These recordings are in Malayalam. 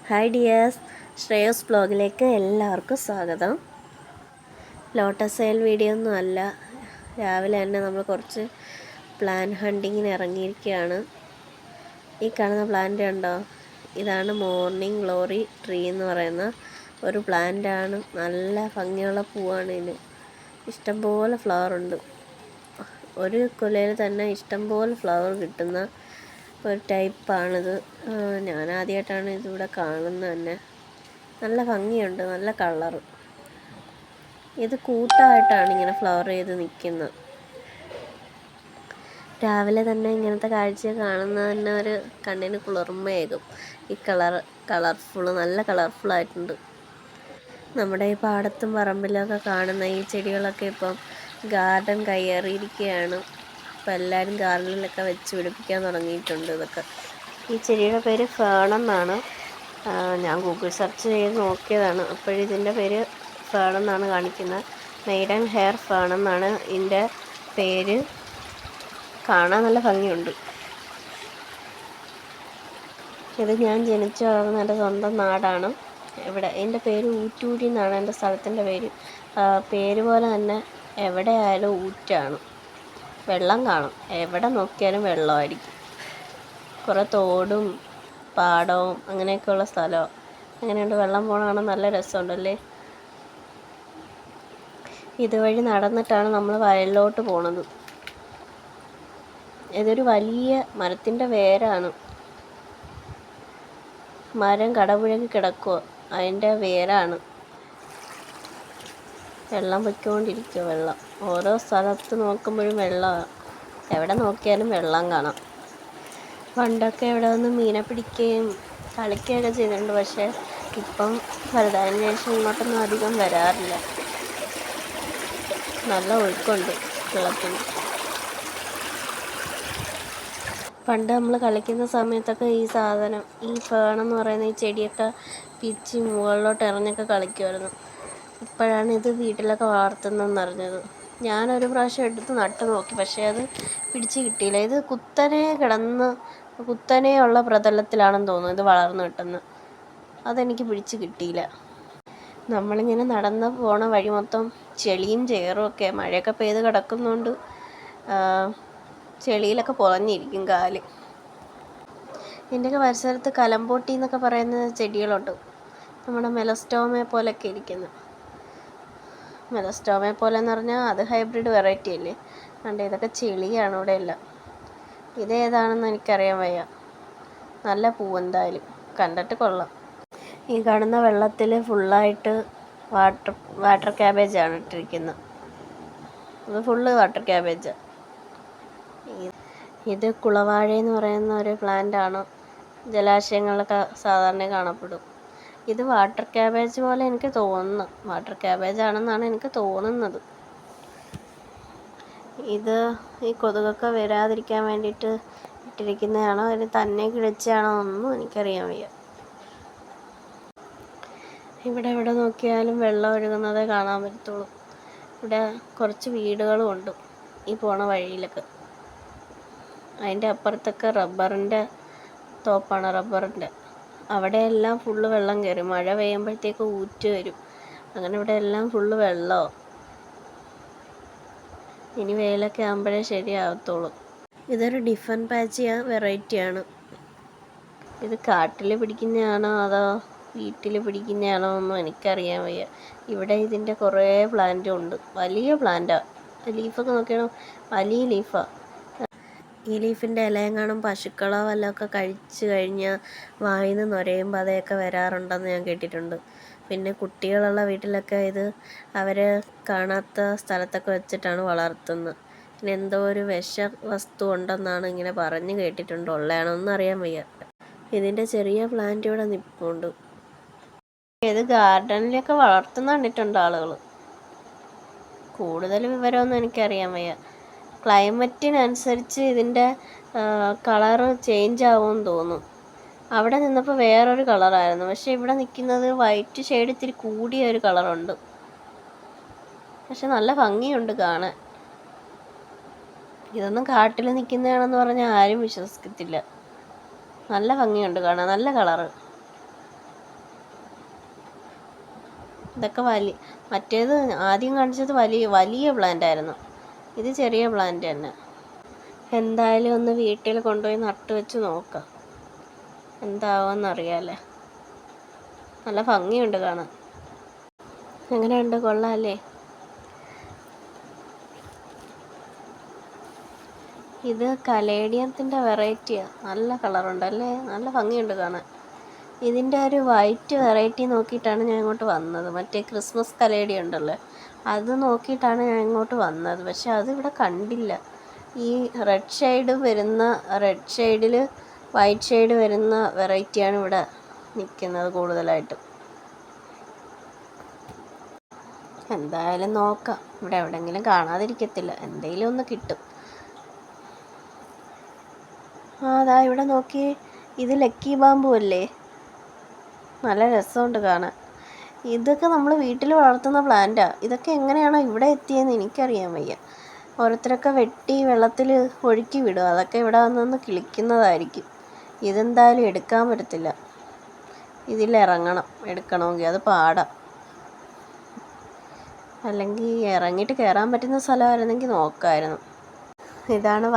ഹായ് ഡിയേഴ്സ്, ശ്രേയസ് ബ്ലോഗിലേക്ക് എല്ലാവർക്കും സ്വാഗതം. ലോട്ടസ് സെയിൽ വീഡിയോ ഒന്നും അല്ല. രാവിലെ തന്നെ നമ്മൾ കുറച്ച് പ്ലാന്റ് ഹണ്ടിങ്ങിന് ഇറങ്ങിയിരിക്കുകയാണ്. ഈ കാണുന്ന പ്ലാന്റ് ഉണ്ടോ? ഇതാണ് മോർണിംഗ് ഗ്ലോറി ട്രീ എന്ന് പറയുന്ന ഒരു പ്ലാന്റാണ്. നല്ല ഭംഗിയുള്ള പൂവാണ്. ഇതിന് ഇഷ്ടംപോലെ ഫ്ലവർ ഉണ്ട്. ഒരു കുലയിൽ തന്നെ ഇഷ്ടംപോലെ ഫ്ലവർ കിട്ടുന്ന ഒരു ടൈപ്പാണിത്. ഞാൻ ആദ്യമായിട്ടാണ് ഇതിവിടെ കാണുന്നത് തന്നെ. നല്ല ഭംഗിയുണ്ട്, നല്ല കളറ്. ഇത് കൂട്ടമായിട്ടാണ് ഇങ്ങനെ ഫ്ലവർ ചെയ്ത് നിൽക്കുന്നത്. രാവിലെ തന്നെ ഇങ്ങനത്തെ കാഴ്ച കാണുന്നത് തന്നെ ഒരു കണ്ണിന് കുളിർമയേകും. ഈ കളർഫുള്ള് നല്ല കളർഫുള്ളായിട്ടുണ്ട്. നമ്മുടെ ഈ പാടത്തും പറമ്പിലൊക്കെ കാണുന്ന ഈ ചെടികളൊക്കെ ഇപ്പം ഗാർഡൻ കയ്യേറിയിരിക്കുകയാണ്. അപ്പോൾ എല്ലാവരും ഗാർഡനിലൊക്കെ വെച്ച് പിടിപ്പിക്കാൻ തുടങ്ങിയിട്ടുണ്ട്. ഇതൊക്കെ ഈ ചെടിയുടെ പേര് ഫേൺ എന്നാണ്. ഞാൻ ഗൂഗിൾ സെർച്ച് ചെയ്ത് നോക്കിയതാണ്. അപ്പോഴിതിൻ്റെ പേര് ഫേൺ എന്നാണ് കാണിക്കുന്നത്. മെയ്ഡൻ ഹെയർ ഫേൺ എന്നാണ് ഇതിൻ്റെ പേര്. കാണാൻ നല്ല ഭംഗിയുണ്ട്. ഇത് ഞാൻ ജനിച്ചു വളർന്ന എൻ്റെ സ്വന്തം നാടാണ്. ഇവിടെ എൻ്റെ പേര് ഊറ്റൂരി എന്നാണ് എൻ്റെ സ്ഥലത്തിൻ്റെ പേര്. പേര് പോലെ തന്നെ എവിടെ ആയാലും ഊറ്റാണ്. വെള്ളം കാണും, എവിടെ നോക്കിയാലും വെള്ളമായിരിക്കും. കുറേ തോടും പാടവും അങ്ങനെയൊക്കെയുള്ള സ്ഥലമാണ്. അങ്ങനെയുണ്ട്, വെള്ളം പോകണ കാണാൻ നല്ല രസമുണ്ടല്ലേ. ഇതുവഴി നടന്നിട്ടാണ് നമ്മൾ വയലിലോട്ട് പോണത്. ഇതൊരു വലിയ മരത്തിൻ്റെ വേരാണ്. മരം കടപുഴകി കിടക്കുക, അതിൻ്റെ വേരാണ്. വെള്ളം പൊയ്ക്കൊണ്ടിരിക്കുക. വെള്ളം ഓരോ സ്ഥലത്ത് നോക്കുമ്പോഴും വെള്ളമാണ്. എവിടെ നോക്കിയാലും വെള്ളം കാണാം. പണ്ടൊക്കെ ഇവിടെ വന്ന് മീനെ പിടിക്കുകയും കളിക്കുകയൊക്കെ ചെയ്തിട്ടുണ്ട്. പക്ഷേ ഇപ്പം വലുതായതിനു ശേഷം ഇങ്ങോട്ടൊന്നും അധികം വരാറില്ല. നല്ല ഒഴുക്കുണ്ട് വെള്ളത്തിന്. പണ്ട് നമ്മൾ കളിക്കുന്ന സമയത്തൊക്കെ ഈ സാധനം, ഈ ഫേണെന്ന് പറയുന്ന ഈ ചെടിയൊക്കെ പിച്ചി മുകളിലോട്ട് എറിഞ്ഞൊക്കെ കളിക്കുമായിരുന്നു. ഇപ്പോഴാണ് ഇത് വീട്ടിലൊക്കെ വളർത്തുന്നതെന്ന് അറിഞ്ഞത്. ഞാനൊരു പ്രാവശ്യം എടുത്ത് നട്ട് നോക്കി, പക്ഷേ അത് പിടിച്ച് കിട്ടിയില്ല. ഇത് കുത്തനെയുള്ള പ്രതലത്തിലാണെന്ന് തോന്നുന്നു ഇത് വളർന്നു കിട്ടുന്നത്. അതെനിക്ക് പിടിച്ച് കിട്ടിയില്ല. നമ്മളിങ്ങനെ നടന്ന് പോണ വഴി മൊത്തം ചെളിയും ചേറും ഒക്കെ. മഴയൊക്കെ പെയ്ത് കിടക്കുന്നതുകൊണ്ട് ചെളിയിലൊക്കെ പൊളഞ്ഞിരിക്കും കാല്. ഇതിൻ്റെയൊക്കെ പരിസരത്ത് കലമ്പോട്ടി എന്നൊക്കെ പറയുന്ന ചെടികളുണ്ട്. നമ്മുടെ മെലസ്റ്റോമയെ പോലെയൊക്കെ ഇരിക്കുന്നു. മെലസ്റ്റോമയെ പോലെ എന്ന് പറഞ്ഞാൽ അത് ഹൈബ്രിഡ് വെറൈറ്റി അല്ലേ. കണ്ടേ, ഇതൊക്കെ ചെളിയാണ് ഇവിടെ എല്ലാം. ഇതേതാണെന്ന് എനിക്കറിയാൻ വയ്യ. നല്ല പൂവ് എന്തായാലും, കണ്ടിട്ട് കൊള്ളാം. ഈ കാണുന്ന വെള്ളത്തിൽ ഫുള്ളായിട്ട് വാട്ടർ ക്യാബേജാണ് ഇട്ടിരിക്കുന്നത്. ഇത് ഫുള്ള് വാട്ടർ ക്യാബേജാണ്. ഇത് കുളവാഴ എന്ന് പറയുന്ന ഒരു പ്ലാന്റാണ്. ജലാശയങ്ങളിലൊക്കെ സാധാരണ കാണപ്പെടും. ഇത് വാട്ടർ ക്യാബേജ് പോലെ എനിക്ക് തോന്നുന്നു. വാട്ടർ ക്യാബേജ് ആണെന്നാണ് എനിക്ക് തോന്നുന്നത്. ഇത് ഈ കൊതുകൊക്കെ വരാതിരിക്കാൻ വേണ്ടിയിട്ട് ഇട്ടിരിക്കുന്നതാണോ അതിന് തന്നെ കിളിച്ചാണോ ഒന്നും എനിക്കറിയാൻ വയ്യ. ഇവിടെ നോക്കിയാലും വെള്ളം ഒഴുകുന്നതേ കാണാൻ പറ്റത്തുള്ളൂ. ഇവിടെ കുറച്ച് വീടുകളും ഉണ്ട് ഈ പോണ വഴിയിലൊക്കെ. അതിൻ്റെ അപ്പുറത്തൊക്കെ റബ്ബറിൻ്റെ തോപ്പാണ്. റബ്ബറിൻ്റെ അവിടെയെല്ലാം ഫുള്ള് വെള്ളം കയറും. മഴ പെയ്യുമ്പോഴത്തേക്ക് ഊറ്റ് വരും. അങ്ങനെ ഇവിടെ എല്ലാം ഫുള്ള് വെള്ളമാണ്. ഇനി വെയിലൊക്കെ ആകുമ്പോഴേ ശരിയാകത്തുള്ളൂ. ഇതൊരു ഡിഫൻ പാച്ചിയ വെറൈറ്റിയാണ്. ഇത് കാട്ടിൽ പിടിക്കുന്നതാണോ അതോ വീട്ടിൽ പിടിക്കുന്നതാണോ ഒന്നും എനിക്കറിയാൻ വയ്യ. ഇവിടെ ഇതിൻ്റെ കുറേ പ്ലാന്റും ഉണ്ട്. വലിയ പ്ലാന്റാണ്. ലീഫൊക്കെ നോക്കിയാൽ വലിയ ലീഫാണ്. ഈ ലീഫിൻ്റെ ഇലയെങ്ങാനും പശുക്കളോ വല്ലതൊക്കെ കഴിച്ച് കഴിഞ്ഞാൽ വായിൽ നിന്ന് നുരയും പതയൊക്കെ വരാറുണ്ടെന്ന് ഞാൻ കേട്ടിട്ടുണ്ട്. പിന്നെ കുട്ടികളുള്ള വീട്ടിലൊക്കെ ഇത് അവർ കാണാത്ത സ്ഥലത്തൊക്കെ വെച്ചിട്ടാണ് വളർത്തുന്നത്. പിന്നെ എന്തോ ഒരു വസ്തു ഉണ്ടെന്നാണ് ഇങ്ങനെ പറഞ്ഞ് കേട്ടിട്ടുണ്ട്. ഉള്ളതാണോന്നും അറിയാൻ വയ്യ. ഇതിൻ്റെ ചെറിയ പ്ലാന്റ് ഇവിടെ നിൽപ്പുണ്ട്. ഇത് ഗാർഡനിലൊക്കെ വളർത്തുന്ന കണ്ടിട്ടുണ്ട് ആളുകൾ. കൂടുതൽ വിവരമൊന്നും എനിക്കറിയാൻ വയ്യ. ക്ലൈമറ്റിനനുസരിച്ച് ഇതിൻ്റെ കളറ് ചേഞ്ച് ആവുമെന്ന് തോന്നുന്നു. അവിടെ നിന്നപ്പോൾ വേറൊരു കളറായിരുന്നു. പക്ഷേ ഇവിടെ നിൽക്കുന്നത് വൈറ്റ് ഷെയ്ഡ് ഇത്തിരി കൂടിയ ഒരു കളറുണ്ട്. പക്ഷെ നല്ല ഭംഗിയുണ്ട് കാണാൻ. ഇതൊന്നും കാട്ടിൽ നിൽക്കുന്നതാണെന്ന് പറഞ്ഞാൽ ആരും വിശ്വസിക്കത്തില്ല. നല്ല ഭംഗിയുണ്ട് കാണാൻ, നല്ല കളറ്. ഇതൊക്കെ മറ്റേത് ആദ്യം കാണിച്ചത് വലിയ പ്ലാന്റ് ആയിരുന്നു. ഇത് ചെറിയ പ്ലാന്റ് തന്നെ. എന്തായാലും ഒന്ന് വീട്ടിൽ കൊണ്ടുപോയി നട്ട് വെച്ച് നോക്കാം, എന്താവുമെന്നറിയാമല്ലേ. നല്ല ഭംഗിയുണ്ട് കാണാൻ. എങ്ങനെയുണ്ട്, കൊള്ളാമല്ലേ? ഇത് കലേഡിയത്തിൻ്റെ വെറൈറ്റിയാണ്. നല്ല കളറുണ്ടല്ലേ, നല്ല ഭംഗിയുണ്ട് കാണാൻ. ഇതിൻ്റെ ഒരു വൈറ്റ് വെറൈറ്റി നോക്കിയിട്ടാണ് ഞാൻ ഇങ്ങോട്ട് വന്നത്. മറ്റേ ക്രിസ്മസ് കലേഡിയ ഉണ്ടല്ലോ, അത് നോക്കിയിട്ടാണ് ഞാൻ ഇങ്ങോട്ട് വന്നത്. പക്ഷെ അതിവിടെ കണ്ടില്ല. ഈ റെഡ് ഷെയ്ഡിൽ വൈറ്റ് ഷെയ്ഡ് വരുന്ന വെറൈറ്റിയാണ് ഇവിടെ നിൽക്കുന്നത് കൂടുതലായിട്ടും. എന്തായാലും നോക്കാം, ഇവിടെ എവിടെയെങ്കിലും കാണാതിരിക്കത്തില്ല, എന്തെങ്കിലും ഒന്ന് കിട്ടും. അതാ ഇവിടെ നോക്കി, ഇത് ലക്കി ബാമ്പു അല്ലേ, നല്ല രസമുണ്ട് കാണാൻ. ഇതൊക്കെ നമ്മൾ വീട്ടിൽ വളർത്തുന്ന പ്ലാന്റാണ്. ഇതൊക്കെ എങ്ങനെയാണോ ഇവിടെ എത്തിയെന്ന് എനിക്കറിയാൻ വയ്യ. ഓരോരുത്തരൊക്കെ വെട്ടി വെള്ളത്തിൽ ഒഴുക്കി വിടും, അതൊക്കെ ഇവിടെ വന്നൊന്ന് കിളിക്കുന്നതായിരിക്കും. ഇതെന്തായാലും എടുക്കാൻ പറ്റത്തില്ല, ഇതിലിറങ്ങണം എടുക്കണമെങ്കിൽ, അത് പാടാം. അല്ലെങ്കിൽ ഇറങ്ങിയിട്ട് കയറാൻ പറ്റുന്ന സ്ഥലമായിരുന്നെങ്കിൽ നോക്കാമായിരുന്നു. ഇതാണ്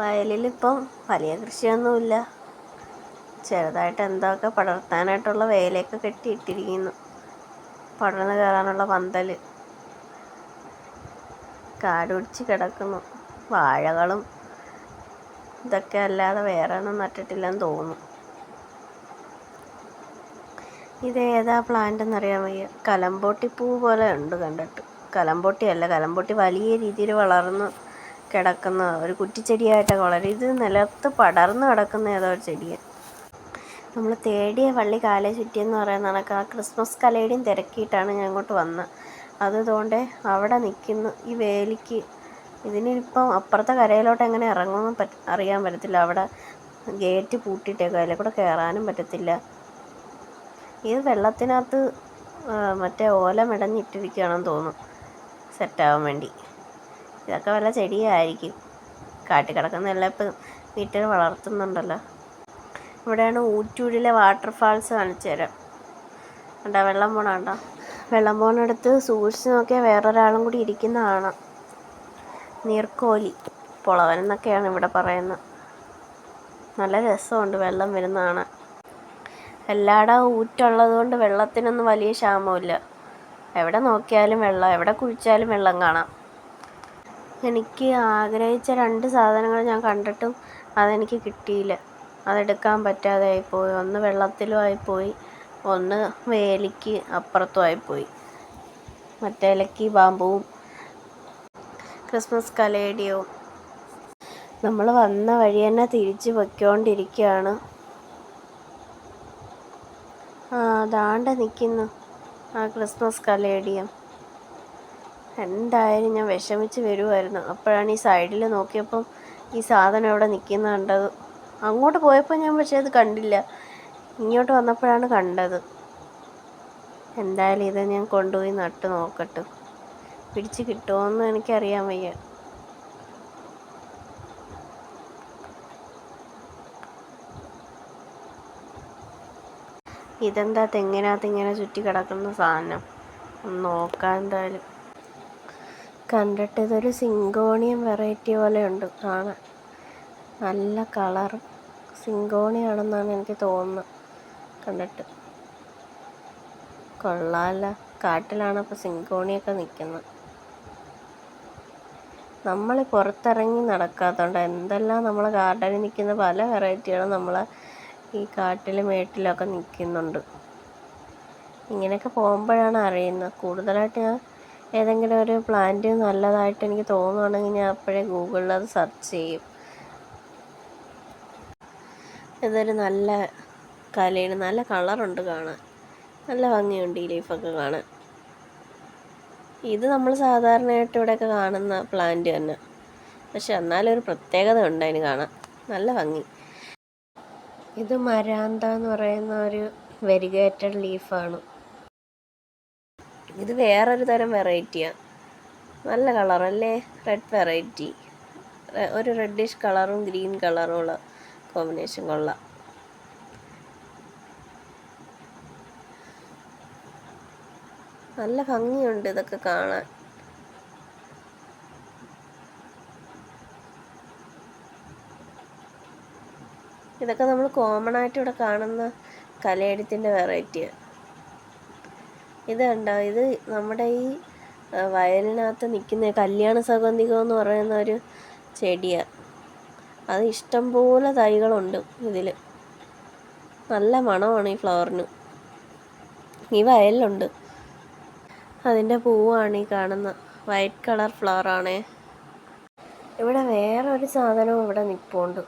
വയലിലിപ്പം വലിയ കൃഷിയൊന്നുമില്ല. ചെറുതായിട്ട് എന്തൊക്കെ പടർത്താനായിട്ടുള്ള വേലയൊക്കെ കെട്ടിയിട്ടിരിക്കുന്നു, പടർന്ന് കയറാനുള്ള പന്തൽ. കാട് പിടിച്ച് കിടക്കുന്നു. വാഴകളും ഇതൊക്കെ അല്ലാതെ വേറെ ഒന്നും നട്ടിട്ടില്ലെന്ന് തോന്നുന്നു. ഇതേതാ പ്ലാന്റ് എന്നറിയാൻ വയ്യ. കലമ്പോട്ടിപ്പൂ പോലെ ഉണ്ട് കണ്ടിട്ട്. കലമ്പോട്ടി വലിയ രീതിയിൽ വളർന്ന് കിടക്കുന്ന ഒരു കുറ്റിച്ചെടിയായിട്ടൊക്കെ വളരും. ഇത് നിലത്ത് പടർന്ന് കിടക്കുന്ന ഏതോ ഒരു ചെടിയാണ്. നമ്മൾ തേടിയ വള്ളി കാലേ ചുറ്റിയെന്ന് പറയുന്ന കണക്ക് ആ ക്രിസ്മസ് കലേഡിയം തിരക്കിയിട്ടാണ് ഞാൻ ഇങ്ങോട്ട് വന്നത്. അതുകൊണ്ട് അവിടെ നിൽക്കുന്നു ഈ വേലിക്ക്. ഇതിനിപ്പം അപ്പുറത്തെ കരയിലോട്ട് എങ്ങനെ ഇറങ്ങുമെന്ന് അറിയാൻ പറ്റത്തില്ല. അവിടെ ഗേറ്റ് പൂട്ടിയിട്ടേക്കും, അതിൽ കൂടെ കയറാനും പറ്റത്തില്ല. ഇത് വെള്ളത്തിനകത്ത് മറ്റേ ഓല മെടഞ്ഞിട്ടിരിക്കുകയാണെന്ന് തോന്നുന്നു, സെറ്റാവാൻ വേണ്ടി. ഇതൊക്കെ വല്ല ചെടിയായിരിക്കും, കാട്ടിക്കിടക്കുന്നതെല്ലാം ഇപ്പം വീട്ടിൽ വളർത്തുന്നുണ്ടല്ലോ. ഇവിടെയാണ് ഊറ്റൂരിലെ വാട്ടർഫാൾസ് കാണിച്ചു തരാം. കണ്ടോ വെള്ളം പോണ, കണ്ടോ? വെള്ളം പോണടുത്ത് സൂക്ഷിച്ച് നോക്കിയാൽ വേറൊരാളും കൂടി ഇരിക്കുന്ന കാണാം. നീർക്കോലി, പൊളവൻ എന്നൊക്കെയാണ് ഇവിടെ പറയുന്നത്. നല്ല രസമുണ്ട് വെള്ളം വരുന്ന കാണാൻ. എല്ലായിടവും ഊറ്റുള്ളത് കൊണ്ട് വെള്ളത്തിനൊന്നും വലിയ ക്ഷാമമില്ല. എവിടെ നോക്കിയാലും വെള്ളം, എവിടെ കുഴിച്ചാലും വെള്ളം കാണാം. എനിക്ക് ആഗ്രഹിച്ച 2 സാധനങ്ങൾ ഞാൻ കണ്ടിട്ടും അതെനിക്ക് കിട്ടിയില്ല. അതെടുക്കാൻ പറ്റാതെ ആയിപ്പോയി. ഒന്ന് വെള്ളത്തിലും ആയിപ്പോയി, ഒന്ന് വേലിക്ക് അപ്പുറത്തും ആയിപ്പോയി. മറ്റേ ലക്കി ബാമ്പുവും ക്രിസ്മസ് കലേഡിയവും. നമ്മൾ വന്ന വഴി തന്നെ തിരിച്ച് പൊയ്ക്കൊണ്ടിരിക്കുകയാണ്. അതാണ്ട് നിൽക്കുന്നു ആ ക്രിസ്മസ് കലേഡിയം. എന്തായാലും ഞാൻ വിഷമിച്ച് വരുമായിരുന്നു. അപ്പോഴാണ് ഈ സൈഡിൽ നോക്കിയപ്പം ഈ സാധനം അവിടെ നിൽക്കുന്ന കണ്ടത്. അങ്ങോട്ട് പോയപ്പോൾ ഞാൻ പക്ഷേ അത് കണ്ടില്ല, ഇങ്ങോട്ട് വന്നപ്പോഴാണ് കണ്ടത്. എന്തായാലും ഇത് ഞാൻ കൊണ്ടുപോയി നട്ട് നോക്കട്ടെ, പിടിച്ച് കിട്ടുമോയെന്ന് എനിക്കറിയാൻ വയ്യ. ഇതെന്താ തെങ്ങിനകത്ത് ഇങ്ങനെ ചുറ്റി കിടക്കുന്ന സാധനം, ഒന്ന് നോക്കാം എന്തായാലും. കണ്ടിട്ട് ഇതൊരു സിങ്കോണിയം വെറൈറ്റി പോലെ ഉണ്ട് കാണാൻ. നല്ല കളർ സിങ്കോണിയാണെന്നാണ് എനിക്ക് തോന്നുന്നത് കണ്ടിട്ട്. കൊള്ളാമല്ല, കാട്ടിലാണ് ഇപ്പോൾ സിങ്കോണിയൊക്കെ നിൽക്കുന്നത്. നമ്മൾ പുറത്തിറങ്ങി നടക്കാത്തതുകൊണ്ട് എന്തെല്ലാം നമ്മളെ ഗാർഡനിൽ നിൽക്കുന്ന പല വെറൈറ്റികളും നമ്മളെ ഈ കാട്ടിലും മേട്ടിലൊക്കെ നിൽക്കുന്നുണ്ട്. ഇങ്ങനെയൊക്കെ പോകുമ്പോഴാണ് അറിയുന്നത്. കൂടുതലായിട്ട് ഞാൻ ഏതെങ്കിലും ഒരു പ്ലാന്റ് നല്ലതായിട്ട് എനിക്ക് തോന്നുകയാണെങ്കിൽ ഞാൻ അപ്പോഴേ ഗൂഗിളിൽ അത് സെർച്ച് ചെയ്യും. ഇതൊരു നല്ല കലയാണ്, നല്ല കളറുണ്ട് കാണാൻ, നല്ല ഭംഗിയുണ്ട് ഈ ലീഫൊക്കെ കാണാൻ. ഇത് നമ്മൾ സാധാരണയായിട്ട് ഇവിടെയൊക്കെ കാണുന്ന പ്ലാന്റ് തന്നെ, പക്ഷെ എന്നാലും ഒരു പ്രത്യേകത ഉണ്ട് അതിന് കാണാൻ, നല്ല ഭംഗി. ഇത് മരാന്ത എന്ന് പറയുന്ന ഒരു വെരിഗേറ്റഡ് ലീഫാണ്. ഇത് വേറൊരു തരം വെറൈറ്റിയാണ്. നല്ല കളറല്ലേ, റെഡ് വെറൈറ്റി. ഒരു റെഡിഷ് കളറും ഗ്രീൻ കളറും ഉള്ള കോമ്പിനേഷൻ കൊള്ളാം. നല്ല ഭംഗിയുണ്ട് ഇതൊക്കെ കാണാൻ. ഇതൊക്കെ നമ്മൾ കോമൺ ആയിട്ട് ഇവിടെ കാണുന്ന കലയെഴുത്തിൻ്റെ വെറൈറ്റിയാണ്. ഇത് കണ്ടോ, ഇത് നമ്മുടെ ഈ വയലിനകത്ത് നിൽക്കുന്ന കല്യാണ സൗഗന്ധികം എന്ന് പറയുന്ന ഒരു ചെടിയാണ്. അത് ഇഷ്ടംപോലെ തൈകളുണ്ട് ഇതിൽ. നല്ല മണമാണ് ഈ ഫ്ലവറിന്. ഈ വയലിലുണ്ട്. അതിൻ്റെ പൂവാണ് ഈ കാണുന്ന വൈറ്റ് കളർ ഫ്ലവറാണേ. ഇവിടെ വേറൊരു സാധനവും ഇവിടെ നിൽപ്പുണ്ട്.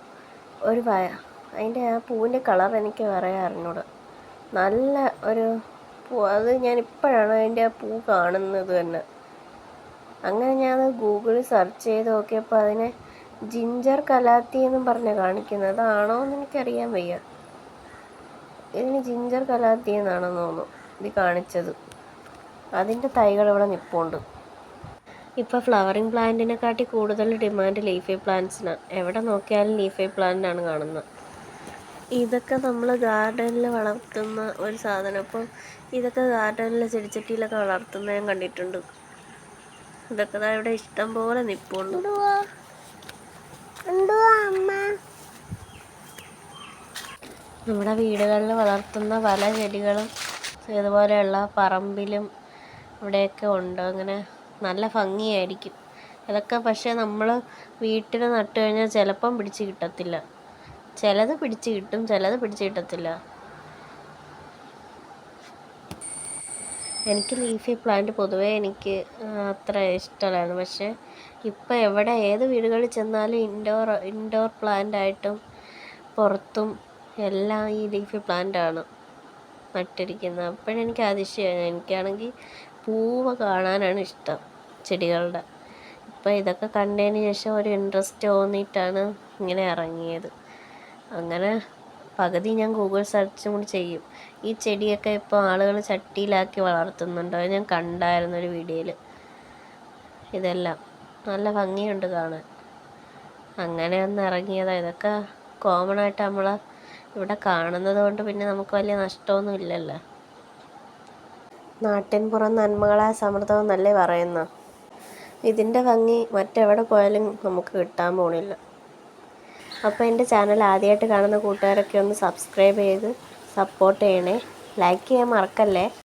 അതിൻ്റെ ആ പൂവിൻ്റെ കളർ എനിക്ക് അറിഞ്ഞൂടാ. നല്ല ഒരു പൂ. അത് ഞാനിപ്പോഴാണ് അതിൻ്റെ ആ പൂ കാണുന്നത് തന്നെ. അങ്ങനെ ഞാനത് ഗൂഗിളിൽ സെർച്ച് ചെയ്ത് നോക്കിയപ്പോൾ അതിനെ ജിഞ്ചർ കലാത്തി എന്നും പറഞ്ഞാണ് കാണിക്കുന്നത്. അതാണോ എന്ന് എനിക്കറിയാൻ വയ്യ. ഇതിന് ജിഞ്ചർ കലാത്തി എന്നാണെന്ന് തോന്നുന്നു ഇത് കാണിച്ചത്. അതിൻ്റെ തൈകൾ ഇവിടെ നിൽപ്പുണ്ട്. ഇപ്പോൾ ഫ്ലവറിങ് പ്ലാന്റിനെക്കാട്ടി കൂടുതൽ ഡിമാൻഡ് ലീഫി പ്ലാന്റ്സിനാണ്. എവിടെ നോക്കിയാലും ലീഫി പ്ലാന്റാണ് കാണുന്നത്. ഇതൊക്കെ നമ്മൾ ഗാർഡനിൽ വളർത്തുന്ന ഒരു സാധനം. അപ്പം ഇതൊക്കെ ഗാർഡനിൽ ചെടിച്ചട്ടിയിലൊക്കെ വളർത്തുന്നത് ഞാൻ കണ്ടിട്ടുണ്ട്. ഇതൊക്കെ ഇവിടെ ഇഷ്ടം പോലെ നിൽപ്പുണ്ട്. നമ്മുടെ വീടുകളിൽ വളർത്തുന്ന പല ചെടികളും ഇതുപോലെയുള്ള പറമ്പിലും ഇവിടെയൊക്കെ ഉണ്ട്. അങ്ങനെ നല്ല ഭംഗിയായിരിക്കും ഇതൊക്കെ. പക്ഷേ നമ്മൾ വീട്ടിൽ നട്ടു കഴിഞ്ഞാൽ ചിലപ്പം പിടിച്ച് കിട്ടത്തില്ല. ചിലത് പിടിച്ച് കിട്ടും, ചിലത് പിടിച്ച് കിട്ടത്തില്ല. എനിക്ക് ലീഫി പ്ലാന്റ് പൊതുവേ എനിക്ക് അത്ര ഇഷ്ടമല്ലായിരുന്നു. പക്ഷേ ഇപ്പം എവിടെ ഏത് വീടുകളിൽ ചെന്നാലും ഇൻഡോർ പ്ലാന്റായിട്ടും പുറത്തും എല്ലാം ഈ ലീഫി പ്ലാന്റാണ് നട്ടിരിക്കുന്നത്. അപ്പോഴെനിക്ക് അതിശയമായി. എനിക്കാണെങ്കിൽ പൂവ് കാണാനാണ് ഇഷ്ടം ചെടികളുടെ. ഇപ്പം ഇതൊക്കെ കണ്ടതിന് ശേഷം ഒരു ഇൻട്രസ്റ്റ് തോന്നിയിട്ടാണ് ഇങ്ങനെ ഇറങ്ങിയത്. അങ്ങനെ പകുതി ഞാൻ ഗൂഗിൾ സെർച്ചും കൂടി ചെയ്യും. ഈ ചെടിയൊക്കെ ഇപ്പോൾ ആളുകൾ ചട്ടിയിലാക്കി വളർത്തുന്നുണ്ട്. അത് ഞാൻ കണ്ടായിരുന്നു ഒരു വീഡിയോയിൽ. ഇതെല്ലാം നല്ല ഭംഗിയുണ്ട് കാണാൻ. അങ്ങനെ ഒന്ന് ഇറങ്ങിയതാണ്. ഇതൊക്കെ കോമൺ ആയിട്ട് നമ്മൾ ഇവിടെ കാണുന്നത് കൊണ്ട് പിന്നെ നമുക്ക് വലിയ നഷ്ടമൊന്നും ഇല്ലല്ലോ. നാട്ടിൻ പുറം നന്മകളെ സമൃദ്ധം എന്നല്ലേ പറയുന്ന. ഇതിൻ്റെ ഭംഗി മറ്റെവിടെ പോയാലും നമുക്ക് കിട്ടാൻ പോണില്ല. അപ്പോൾ എൻ്റെ ചാനൽ ആദ്യമായിട്ട് കാണുന്ന കൂട്ടുകാരൊക്കെ ഒന്ന് സബ്സ്ക്രൈബ് ചെയ്ത് സപ്പോർട്ട് ചെയ്യണേ. ലൈക്ക് ചെയ്യാൻ മറക്കല്ലേ.